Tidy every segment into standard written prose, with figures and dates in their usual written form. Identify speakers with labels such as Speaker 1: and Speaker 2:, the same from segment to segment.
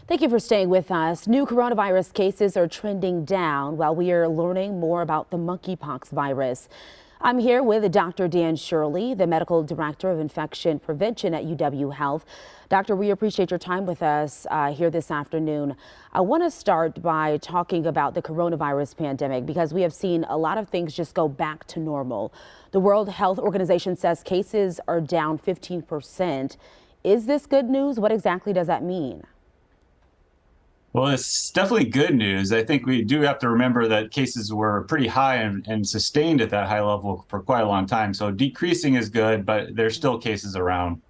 Speaker 1: Thank you for staying with us. New coronavirus cases are trending down while we are learning more about the monkeypox virus. I'm here with Dr. Dan Shirley, the Medical Director of Infection Prevention at UW Health. Doctor, we appreciate your time with us here this afternoon. I want to start by talking about the coronavirus pandemic because we have seen a lot of things just go back to normal. The World Health Organization says cases are down 15%. Is this good news? What exactly does that mean?
Speaker 2: Well, it's definitely good news. I think we do have to remember that cases were pretty high and sustained at that high level for quite a long time. So decreasing is good, but there's still cases around.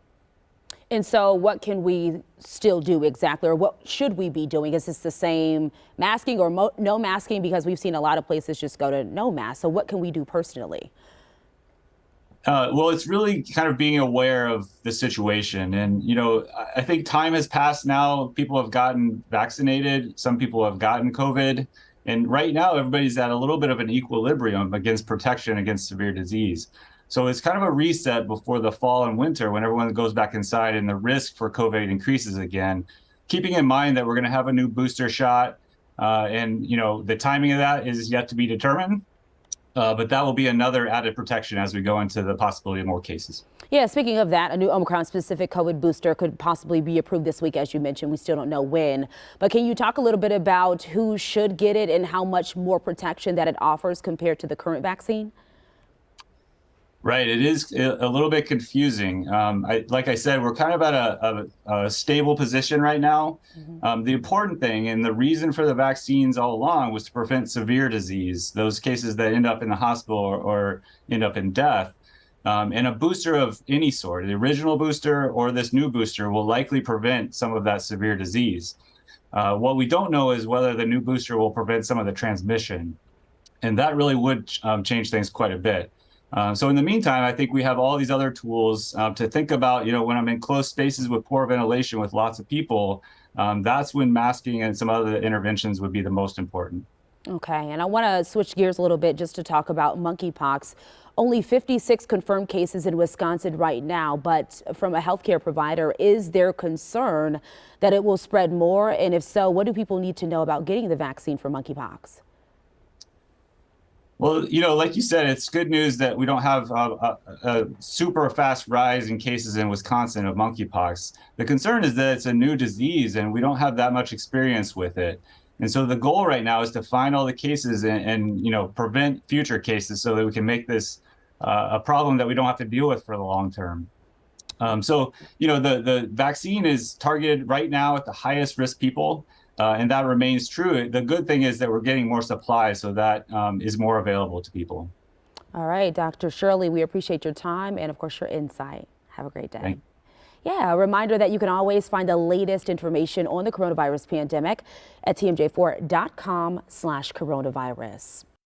Speaker 1: And so what can we still do exactly, or what should we be doing? Is this the same masking or no masking? Because we've seen a lot of places just go to no mask. So what can we do personally?
Speaker 2: Well, it's really kind of being aware of the situation. And, I think time has passed now. People have gotten vaccinated. Some people have gotten COVID. And right now, everybody's at a little bit of an equilibrium against protection against severe disease. So it's kind of a reset before the fall and winter when everyone goes back inside and the risk for COVID increases again. Keeping in mind that we're going to have a new booster shot. The timing of that is yet to be determined. But that will be another added protection as we go into the possibility of more cases.
Speaker 1: Yeah, speaking of that, a new Omicron-specific COVID booster could possibly be approved this week, as you mentioned. We still don't know when. But can you talk a little bit about who should get it and how much more protection that it offers compared to the current vaccine?
Speaker 2: Right. It is a little bit confusing. Like I said, we're kind of at a stable position right now. The important thing and the reason for the vaccines all along was to prevent severe disease, those cases that end up in the hospital or end up in death. And a booster of any sort, the original booster or this new booster, will likely prevent some of that severe disease. What we don't know is whether the new booster will prevent some of the transmission. And that really would change things quite a bit. So in the meantime, I think we have all these other tools to think about, when I'm in close spaces with poor ventilation with lots of people, that's when masking and some other interventions would be the most important.
Speaker 1: Okay, and I want to switch gears a little bit just to talk about monkeypox. Only 56 confirmed cases in Wisconsin right now, but from a healthcare provider, is there concern that it will spread more? And if so, what do people need to know about getting the vaccine for monkeypox?
Speaker 2: Well, like you said, it's good news that we don't have a super fast rise in cases in Wisconsin of monkeypox. The concern is that it's a new disease and we don't have that much experience with it. And so the goal right now is to find all the cases and prevent future cases so that we can make this a problem that we don't have to deal with for the long term. The vaccine is targeted right now at the highest risk people. And that remains true. The good thing is that we're getting more supply, so that is more available to people.
Speaker 1: All right, Dr. Shirley, we appreciate your time and, of course, your insight. Have a great day.
Speaker 2: Thanks.
Speaker 1: Yeah, a reminder that you can always find the latest information on the coronavirus pandemic at tmj4.com/coronavirus.